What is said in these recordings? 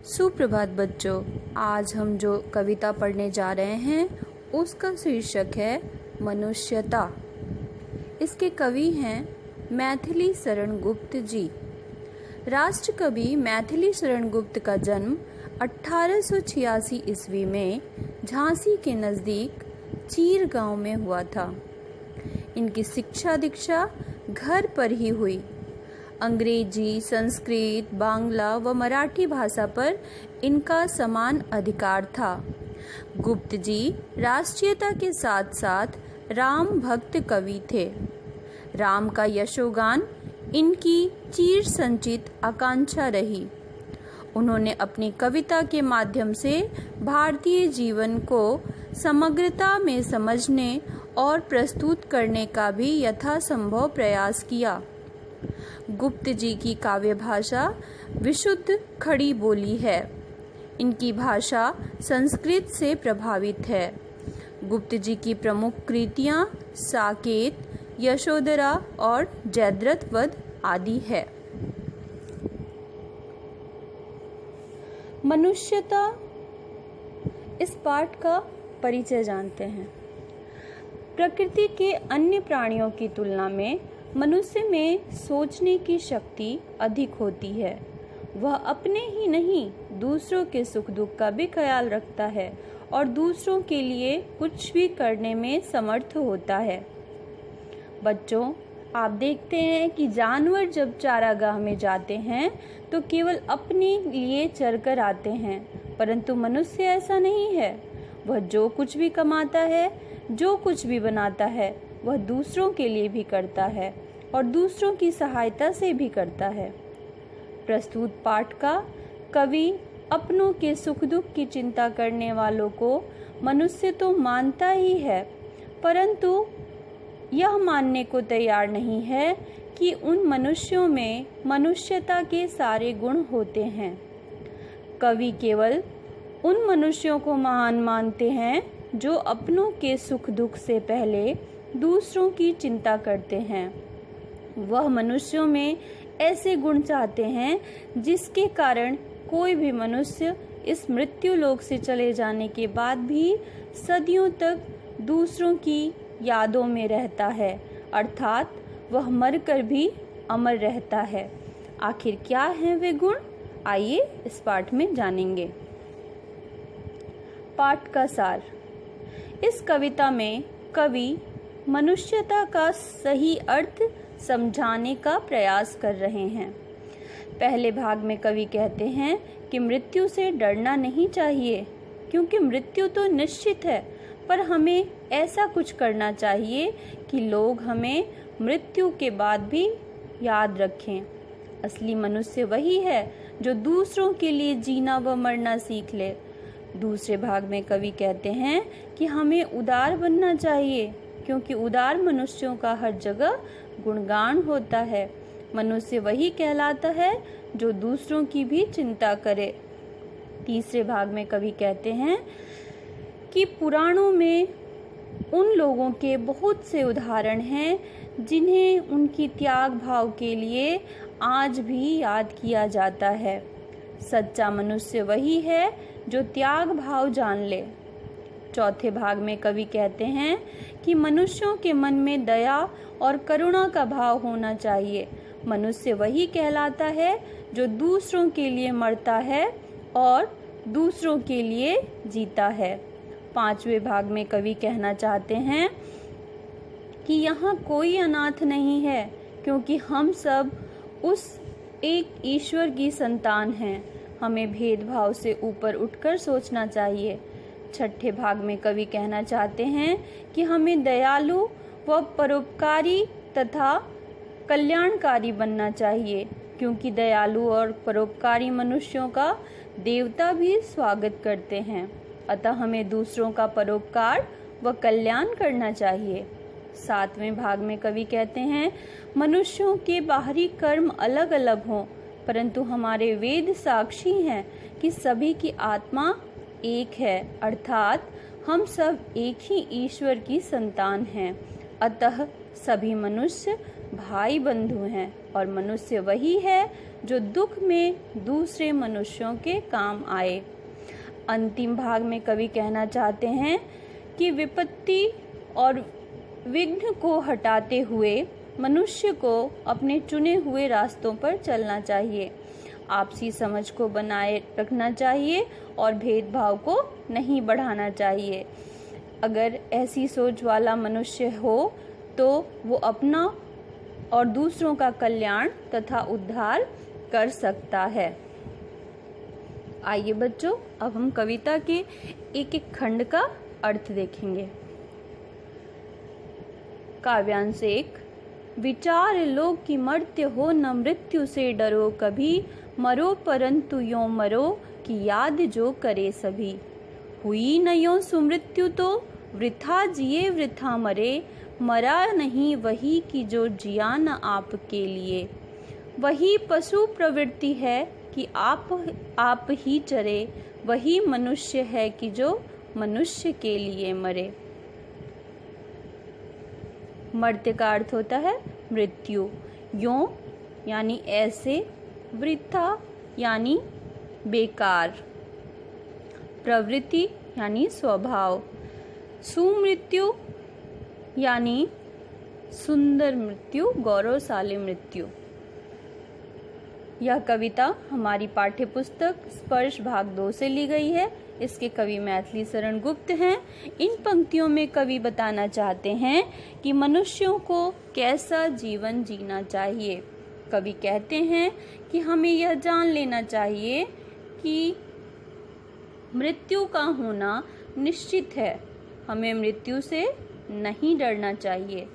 सुप्रभात बच्चों। आज हम जो कविता पढ़ने जा रहे हैं उसका शीर्षक है मनुष्यता। इसके कवि हैं मैथिली शरण गुप्त जी। राष्ट्र कवि मैथिली शरण गुप्त का जन्म 1886 ईस्वी में झांसी के नज़दीक चीर गांव में हुआ था। इनकी शिक्षा दीक्षा घर पर ही हुई। अंग्रेजी, संस्कृत, बांग्ला व मराठी भाषा पर इनका समान अधिकार था। गुप्त जी राष्ट्रीयता के साथ साथ राम भक्त कवि थे। राम का यशोगान इनकी चिर संचित आकांक्षा रही। उन्होंने अपनी कविता के माध्यम से भारतीय जीवन को समग्रता में समझने और प्रस्तुत करने का भी यथासंभव प्रयास किया। गुप्त जी की काव्य भाषा विशुद्ध खड़ी बोली है। इनकी भाषा संस्कृत से प्रभावित है। गुप्त जी की प्रमुख कृतियां साकेत, यशोधरा और जयद्रथ वध आदि है। मनुष्यता, इस पाठ का परिचय जानते हैं। प्रकृति के अन्य प्राणियों की तुलना में मनुष्य में सोचने की शक्ति अधिक होती है। वह अपने ही नहीं दूसरों के सुख दुख का भी ख्याल रखता है और दूसरों के लिए कुछ भी करने में समर्थ होता है। बच्चों, आप देखते हैं कि जानवर जब चारागाह में जाते हैं तो केवल अपने लिए चरकर आते हैं, परंतु मनुष्य ऐसा नहीं है। वह जो कुछ भी कमाता है, जो कुछ भी बनाता है, वह दूसरों के लिए भी करता है और दूसरों की सहायता से भी करता है। प्रस्तुत पाठ का कवि अपनों के सुख दुख की चिंता करने वालों को मनुष्य तो मानता ही है, परंतु यह मानने को तैयार नहीं है कि उन मनुष्यों में मनुष्यता के सारे गुण होते हैं। कवि केवल उन मनुष्यों को महान मानते हैं जो अपनों के सुख दुख से पहले दूसरों की चिंता करते हैं। वह मनुष्यों में ऐसे गुण चाहते हैं जिसके कारण कोई भी मनुष्य इस मृत्यु लोक से चले जाने के बाद भी सदियों तक दूसरों की यादों में रहता है, अर्थात वह मरकर भी अमर रहता है। आखिर क्या हैं वे गुण? आइए इस पाठ में जानेंगे। पाठ का सार। इस कविता में कवि मनुष्यता का सही अर्थ समझाने का प्रयास कर रहे हैं। पहले भाग में कवि कहते हैं कि मृत्यु से डरना नहीं चाहिए, क्योंकि मृत्यु तो निश्चित है, पर हमें ऐसा कुछ करना चाहिए कि लोग हमें मृत्यु के बाद भी याद रखें। असली मनुष्य वही है जो दूसरों के लिए जीना व मरना सीख ले। दूसरे भाग में कवि कहते हैं कि हमें उदार बनना चाहिए, क्योंकि उदार मनुष्यों का हर जगह गुणगान होता है। मनुष्य वही कहलाता है जो दूसरों की भी चिंता करे। तीसरे भाग में कवि कहते हैं कि पुराणों में उन लोगों के बहुत से उदाहरण हैं जिन्हें उनकी त्याग भाव के लिए आज भी याद किया जाता है। सच्चा मनुष्य वही है जो त्याग भाव जान ले। चौथे भाग में कवि कहते हैं कि मनुष्यों के मन में दया और करुणा का भाव होना चाहिए। मनुष्य वही कहलाता है जो दूसरों के लिए मरता है और दूसरों के लिए जीता है। पांचवें भाग में कवि कहना चाहते हैं कि यहाँ कोई अनाथ नहीं है, क्योंकि हम सब उस एक ईश्वर की संतान हैं। हमें भेदभाव से ऊपर उठकर सोचना चाहिए। छठे भाग में कवि कहना चाहते हैं कि हमें दयालु व परोपकारी तथा कल्याणकारी बनना चाहिए, क्योंकि दयालु और परोपकारी मनुष्यों का देवता भी स्वागत करते हैं। अतः हमें दूसरों का परोपकार व कल्याण करना चाहिए। सातवें भाग में कवि कहते हैं मनुष्यों के बाहरी कर्म अलग अलग हों, परंतु हमारे वेद साक्षी हैं कि सभी की आत्मा एक है, अर्थात हम सब एक ही ईश्वर की संतान हैं। अतः सभी मनुष्य भाई बंधु हैं और मनुष्य वही है जो दुख में दूसरे मनुष्यों के काम आए। अंतिम भाग में कवि कहना चाहते हैं कि विपत्ति और विघ्न को हटाते हुए मनुष्य को अपने चुने हुए रास्तों पर चलना चाहिए, आपसी समझ को बनाए रखना चाहिए और भेदभाव को नहीं बढ़ाना चाहिए। अगर ऐसी सोच वाला मनुष्य हो तो वो अपना और दूसरों का कल्याण तथा उद्धार कर सकता है। आइए बच्चों, अब हम कविता के एक एक खंड का अर्थ देखेंगे। काव्यांश 1। विचार लो कि मर्त्य हो न मृत्यु से डरो कभी, मरो परंतु यो मरो कि याद जो करे सभी। हुई न यो सुमृत्यु तो वृथा जिए वृथा मरे, मरा नहीं वही कि जो जिया न आपके लिए। वही पशु प्रवृत्ति है कि आप ही चरे, वही मनुष्य है कि जो मनुष्य के लिए मरे। मर्त्य का अर्थ होता है मृत्यु। यो यानी ऐसे, वृथा यानी बेकार, प्रवृत्ति यानी स्वभाव, सुमृत्यु यानी सुंदर मृत्यु, गौरवशाली मृत्यु। यह कविता हमारी पाठ्य पुस्तक स्पर्श भाग 2 से ली गई है। इसके कवि मैथिली शरण गुप्त हैं। इन पंक्तियों में कवि बताना चाहते हैं कि मनुष्यों को कैसा जीवन जीना चाहिए। कवि कहते हैं कि हमें यह जान लेना चाहिए कि मृत्यु का होना निश्चित है, हमें मृत्यु से नहीं डरना चाहिए।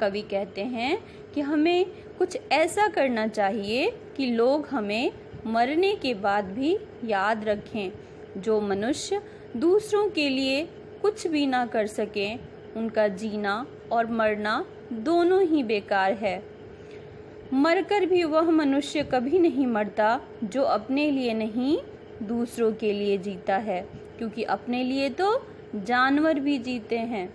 कवि कहते हैं कि हमें कुछ ऐसा करना चाहिए कि लोग हमें मरने के बाद भी याद रखें। जो मनुष्य दूसरों के लिए कुछ भी ना कर सके, उनका जीना और मरना दोनों ही बेकार है। मरकर भी वह मनुष्य कभी नहीं मरता जो अपने लिए नहीं दूसरों के लिए जीता है, क्योंकि अपने लिए तो जानवर भी जीते हैं।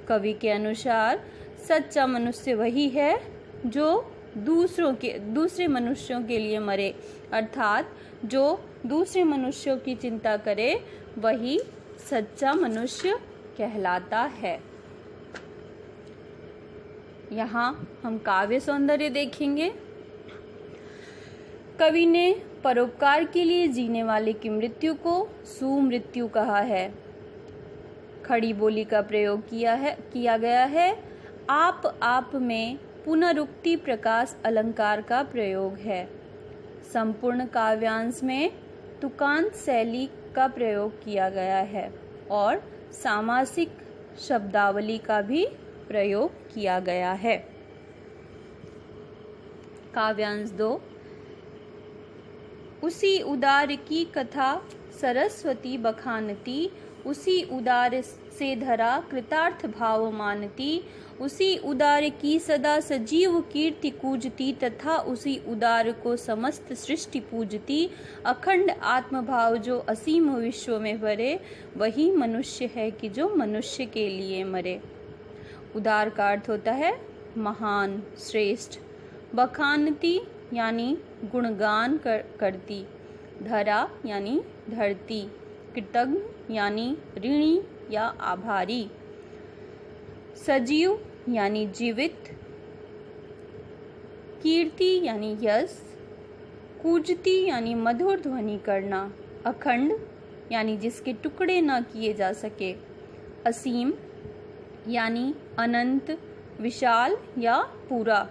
कवि के अनुसार सच्चा मनुष्य वही है जो दूसरे मनुष्यों के लिए मरे, अर्थात जो दूसरे मनुष्यों की चिंता करे वही सच्चा मनुष्य कहलाता है। यहाँ हम काव्य सौंदर्य देखेंगे। कवि ने परोपकार के लिए जीने वाले की मृत्यु को सुमृत्यु कहा है। खड़ी बोली का प्रयोग किया गया है। आप में पुनरुक्ति प्रकाश अलंकार का प्रयोग है। संपूर्ण काव्यांश में तुकांत शैली का प्रयोग किया गया है और सामासिक शब्दावली का भी प्रयोग किया गया है। काव्यांश 2। उसी उदार की कथा सरस्वती बखानती, उसी उदार से धरा कृतार्थ भाव मानती, उसी उदार की सदा सजीव कीर्ति कूजती, तथा उसी उदार को समस्त सृष्टि पूजती। अखंड आत्मभाव जो असीम विश्व में भरे, वही मनुष्य है कि जो मनुष्य के लिए मरे। उदार का अर्थ होता है महान, श्रेष्ठ। बखानती यानी गुणगान करती, धरा यानी धरती, कृतज्ञ यानी ऋणी या आभारी, सजीव यानी जीवित, कीर्ति यानी यश, कूजती यानी मधुर ध्वनि करना, अखंड यानी जिसके टुकड़े ना किए जा सके, असीम यानी अनंत, विशाल या पूरा,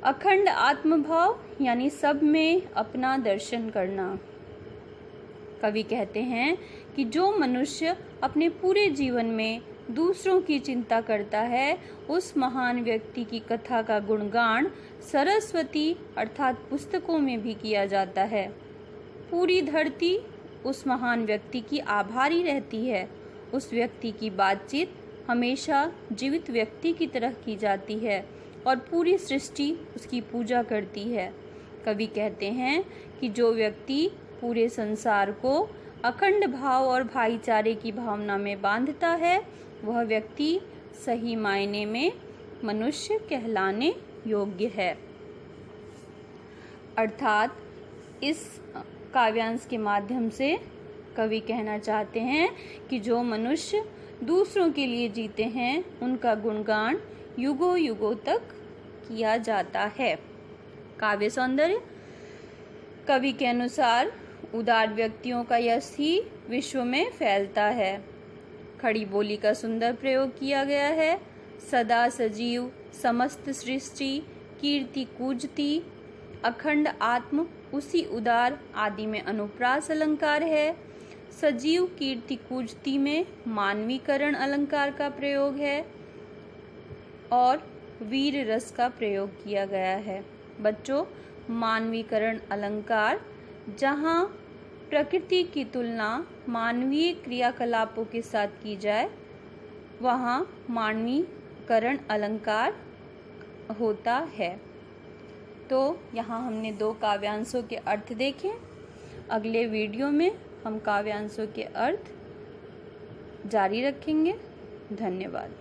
अखंड आत्मभाव यानी सब में अपना दर्शन करना। कवि कहते हैं कि जो मनुष्य अपने पूरे जीवन में दूसरों की चिंता करता है, उस महान व्यक्ति की कथा का गुणगान सरस्वती अर्थात पुस्तकों में भी किया जाता है। पूरी धरती उस महान व्यक्ति की आभारी रहती है। उस व्यक्ति की बातचीत हमेशा जीवित व्यक्ति की तरह की जाती है और पूरी सृष्टि उसकी पूजा करती है। कवि कहते हैं कि जो व्यक्ति पूरे संसार को अखंड भाव और भाईचारे की भावना में बांधता है, वह व्यक्ति सही मायने में मनुष्य कहलाने योग्य है। अर्थात इस काव्यांश के माध्यम से कवि कहना चाहते हैं कि जो मनुष्य दूसरों के लिए जीते हैं उनका गुणगान युगों युगों तक किया जाता है। काव्य सौंदर्य। कवि के अनुसार उदार व्यक्तियों का यश ही विश्व में फैलता है। खड़ी बोली का सुंदर प्रयोग किया गया है। सदा सजीव समस्त सृष्टि कीर्ति कूजती अखंड आत्म उसी उदार आदि में अनुप्रास अलंकार है। सजीव कीर्ति कूजती में मानवीकरण अलंकार का प्रयोग है और वीर रस का प्रयोग किया गया है। बच्चों, मानवीकरण अलंकार जहाँ प्रकृति की तुलना मानवीय क्रियाकलापों के साथ की जाए वहाँ मानवीकरण अलंकार होता है। तो यहाँ हमने 2 काव्यांशों के अर्थ देखे। अगले वीडियो में हम काव्यांशों के अर्थ जारी रखेंगे। धन्यवाद।